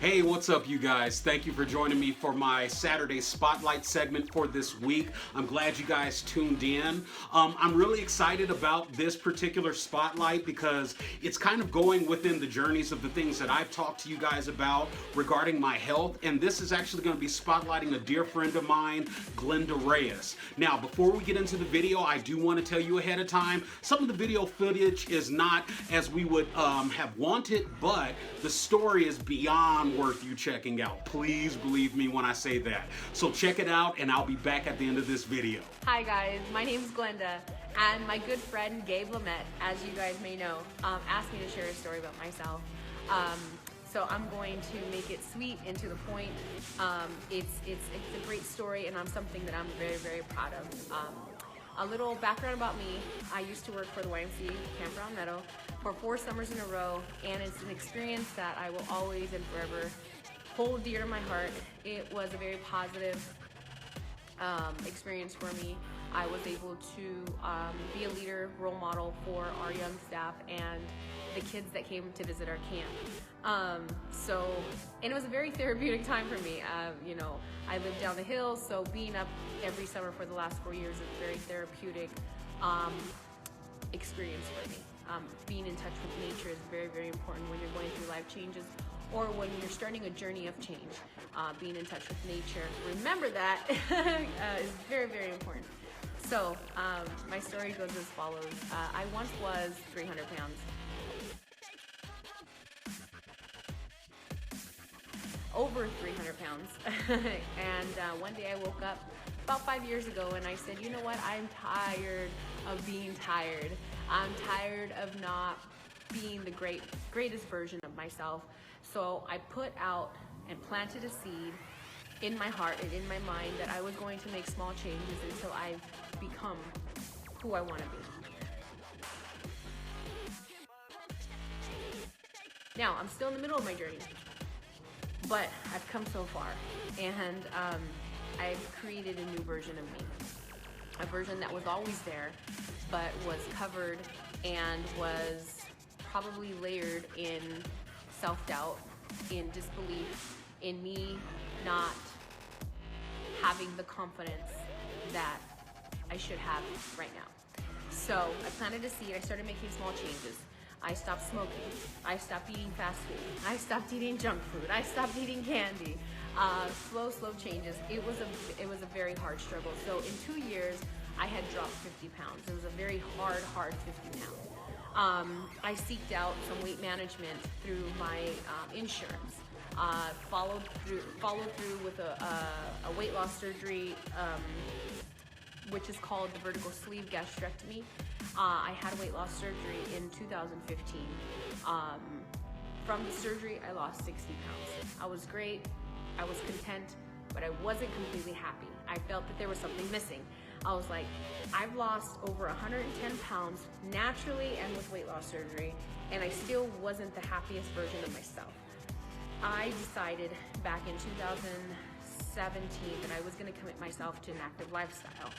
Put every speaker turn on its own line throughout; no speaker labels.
Hey, what's up, you guys? Thank you for joining me for my Saturday Spotlight segment for this week. I'm glad you guys tuned in. I'm really excited about this particular Spotlight because it's kind of going within the journeys of the things that I've talked to you guys about regarding my health. And this is actually going to be spotlighting a dear friend of mine, Glenda Reyes. Now, before we get into the video, I do want to tell you ahead of time, some of the video footage is not as we would have wanted, but the story is beyond worth you checking out. Please believe me when I say that. So check it out, and I'll be back at the end of this video.
Hi guys, my name is Glenda, and my good friend Gabe Lamette, as you guys may know, asked me to share a story about myself. So I'm going to make it sweet and to the point. It's a great story, and something that I'm very, very proud of. A little background about me: I used to work for the YMCA Campground Meadow for 4 summers in a row, and it's an experience that I will always and forever hold dear to my heart. It was a very positive experience for me. I was able to be a leader, role model for our young staff and the kids that came to visit our camp. And it was a very therapeutic time for me. You know, I lived down the hill, so being up every summer for the last 4 years is a very therapeutic experience for me. Being in touch with nature is very, very important when you're going through life changes or when you're starting a journey of change. Being in touch with nature, remember that, is very, very important. So my story goes as follows. I once was 300 pounds. Over 300 pounds. And one day I woke up about 5 years ago and I said, you know what, I'm tired of being tired. I'm tired of not being the greatest version of myself. So I put out and planted a seed in my heart and in my mind that I was going to make small changes until I've become who I want to be. Now, I'm still in the middle of my journey, but I've come so far, and I've created a new version of me. A version that was always there, but was covered and was probably layered in self-doubt, in disbelief, in me not having the confidence that I should have right now. So I planted a seed. I started making small changes. I stopped smoking. I stopped eating fast food. I stopped eating junk food. I stopped eating candy. Slow changes. It was a very hard struggle. So in 2 years, I had dropped 50 pounds. It was a very hard 50 pounds. I seeked out some weight management through my insurance. Followed through with a weight loss surgery, which is called the vertical sleeve gastrectomy. I had weight loss surgery in 2015. From the surgery, I lost 60 pounds. I was great, I was content, but I wasn't completely happy. I felt that there was something missing. I was like, I've lost over 110 pounds naturally and with weight loss surgery, and I still wasn't the happiest version of myself. I decided back in 2017 that I was going to commit myself to an active lifestyle.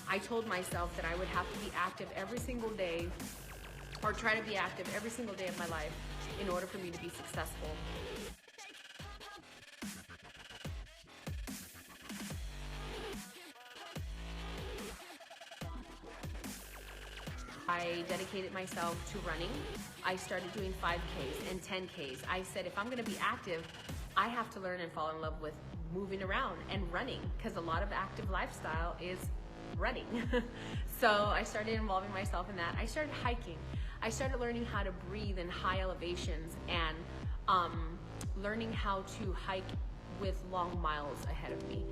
I told myself that I would have to be active every single day, or try to be active every single day of my life in order for me to be successful. I dedicated myself to running. I started doing 5Ks and 10Ks. I said, if I'm gonna be active, I have to learn and fall in love with moving around and running, because a lot of active lifestyle is running. So I started involving myself in that. I started hiking. I started learning how to breathe in high elevations and learning how to hike with long miles ahead of me.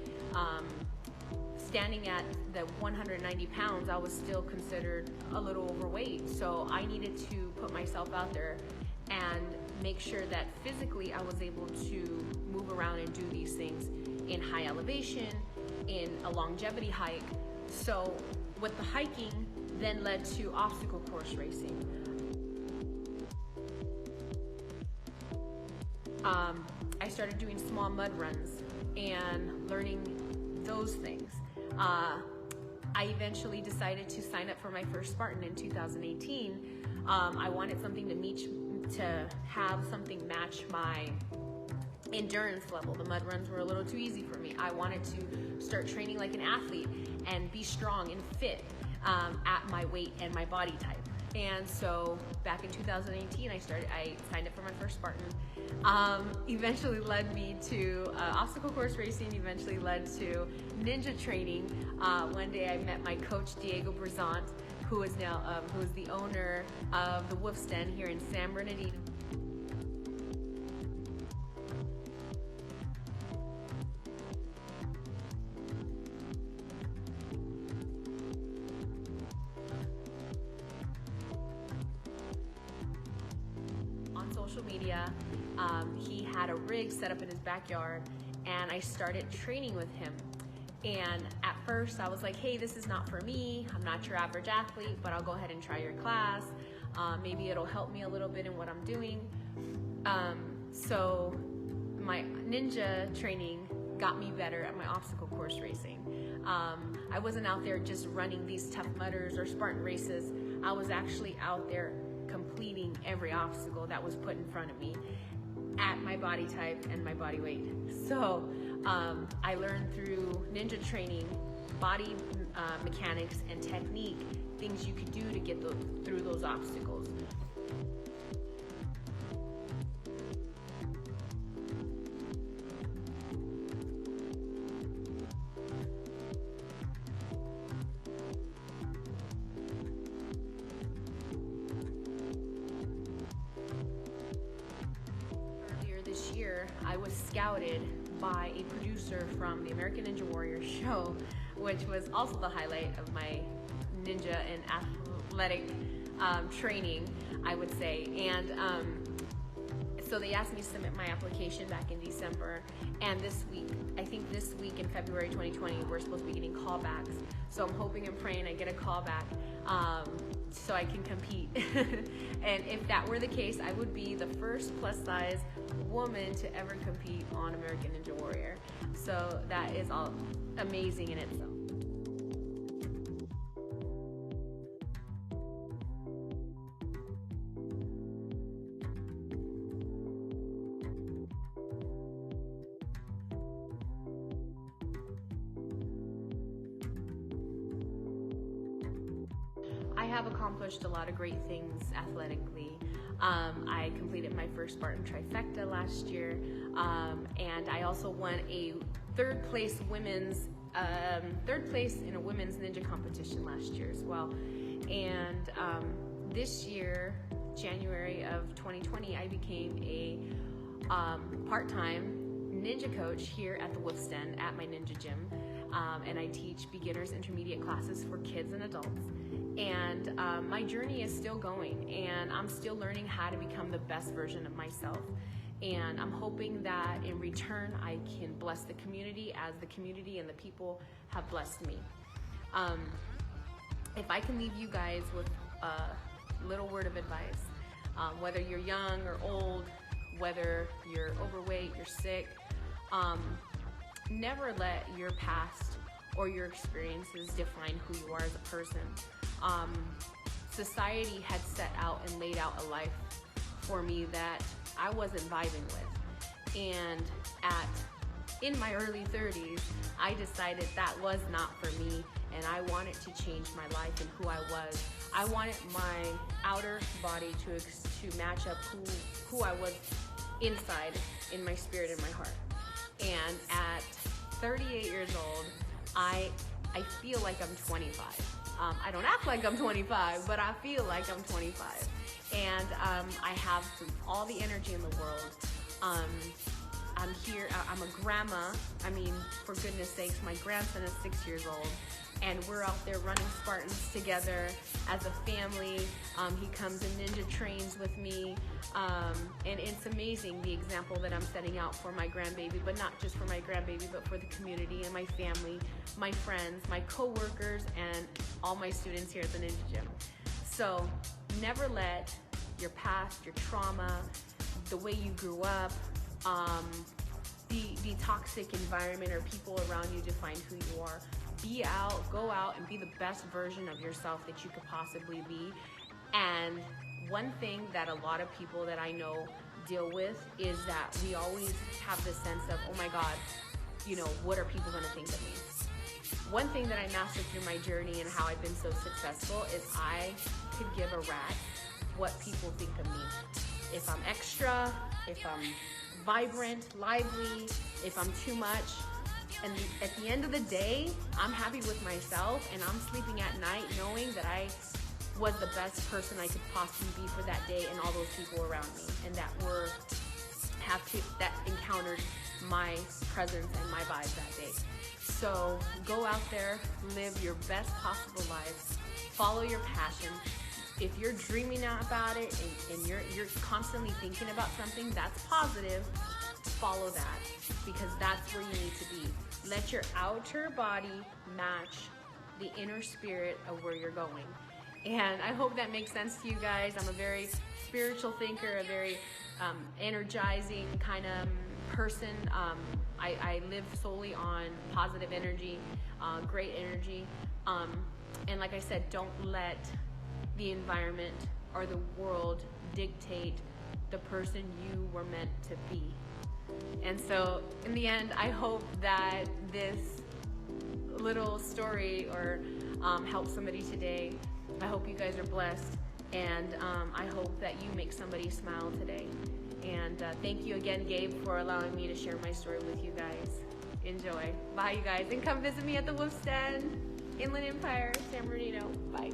Standing at the 190 pounds, I was still considered a little overweight. So I needed to put myself out there and make sure that physically I was able to move around and do these things in high elevation, in a longevity hike. So with the hiking then led to obstacle course racing. I started doing small mud runs and learning those things. I eventually decided to sign up for my first Spartan in 2018. I wanted something to have something match my endurance level. The mud runs were a little too easy for me. I wanted to start training like an athlete and be strong and fit at my weight and my body type. And so back in 2018, I signed up for my first Spartan. Eventually led me to obstacle course racing, eventually led to ninja training. One day I met my coach, Diego Brazant, who is the owner of the Wolf's Den here in San Bernardino. Social media. He had a rig set up in his backyard, and I started training with him. And at first I was like, hey, this is not for me. I'm not your average athlete, but I'll go ahead and try your class. Maybe it'll help me a little bit in what I'm doing. So my ninja training got me better at my obstacle course racing. I wasn't out there just running these Tough Mudders or Spartan races. I was actually out there completing every obstacle that was put in front of me at my body type and my body weight. So I learned through ninja training, body mechanics and technique, things you could do to get through those obstacles. I was scouted by a producer from the American Ninja Warrior show, which was also the highlight of my ninja and athletic training, I would say. And so they asked me to submit my application back in December, and this week in February 2020, we're supposed to be getting callbacks. So I'm hoping and praying I get a callback so I can compete. And if that were the case, I would be the first plus size woman to ever compete on American Ninja Warrior. So that is all amazing in itself. I have accomplished a lot of great things athletically. I completed my first Spartan trifecta last year, and I also won a third place in a women's ninja competition last year as well. And this year, January of 2020, I became a part-time ninja coach here at the Wolf's Den at my ninja gym, and I teach beginners, intermediate classes for kids and adults. And my journey is still going, and I'm still learning how to become the best version of myself. And I'm hoping that in return I can bless the community as the community and the people have blessed me. If I can leave you guys with a little word of advice, whether you're young or old, whether you're overweight, you're sick, never let your past or your experiences define who you are as a person. Society had set out and laid out a life for me that I wasn't vibing with. And in my early 30s, I decided that was not for me, and I wanted to change my life and who I was. I wanted my outer body to match up who I was inside, in my spirit and my heart. And at 38 years old, I feel like I'm 25. I don't act like I'm 25, but I feel like I'm 25. And I have all the energy in the world. I'm here, I'm a grandma. I mean, for goodness sakes, my grandson is 6 years old. And we're out there running Spartans together as a family. He comes and ninja trains with me. And it's amazing the example that I'm setting out for my grandbaby, but not just for my grandbaby, but for the community and my family, my friends, my co-workers, and all my students here at the Ninja Gym. So never let your past, your trauma, the way you grew up, the toxic environment or people around you define who you are. Go out and be the best version of yourself that you could possibly be. And one thing that a lot of people that I know deal with is that we always have this sense of, oh my God, you know, what are people going to think of me? One thing that I mastered through my journey and how I've been so successful is I could give a rat what people think of me. If I'm extra, if I'm vibrant, lively, if I'm too much. And at the end of the day, I'm happy with myself and I'm sleeping at night knowing that I was the best person I could possibly be for that day and all those people around me and that encountered my presence and my vibes that day. So go out there, live your best possible life, follow your passion. If you're dreaming about it and you're constantly thinking about something that's positive, follow that, because that's where you need to be. Let your outer body match the inner spirit of where you're going. And I hope that makes sense to you guys. I'm a very spiritual thinker, a very energizing kind of person. I live solely on positive energy, great energy. And like I said, don't let the environment or the world dictate the person you were meant to be. And so in the end, I hope that this little story or helps somebody today. I hope you guys are blessed, and I hope that you make somebody smile today. And thank you again, Gabe, for allowing me to share my story with you guys. Enjoy. Bye, you guys, and come visit me at the Wolf's Den, Inland Empire, San Bernardino. Bye.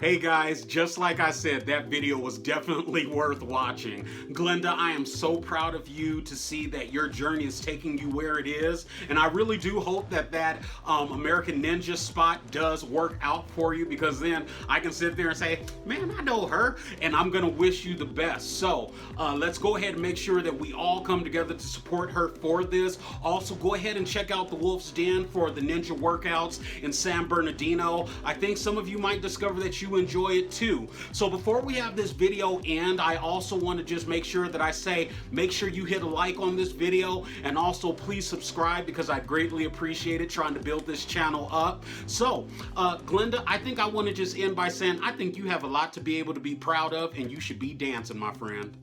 Hey guys, just like I said, that video was definitely worth watching. Glenda, I am so proud of you to see that your journey is taking you where it is. And I really do hope that that American Ninja spot does work out for you, because then I can sit there and say, man, I know her, and I'm gonna wish you the best. So let's go ahead and make sure that we all come together to support her for this. Also, go ahead and check out the Wolf's Den for the ninja workouts in San Bernardino. I think some of you might discover that you enjoy it too. So before we have this video end, I also want to just make sure that I say, make sure you hit a like on this video, and also please subscribe, because I'd greatly appreciate it, trying to build this channel up. So Glenda, I think I want to just end by saying, I think you have a lot to be able to be proud of, and you should be dancing, my friend.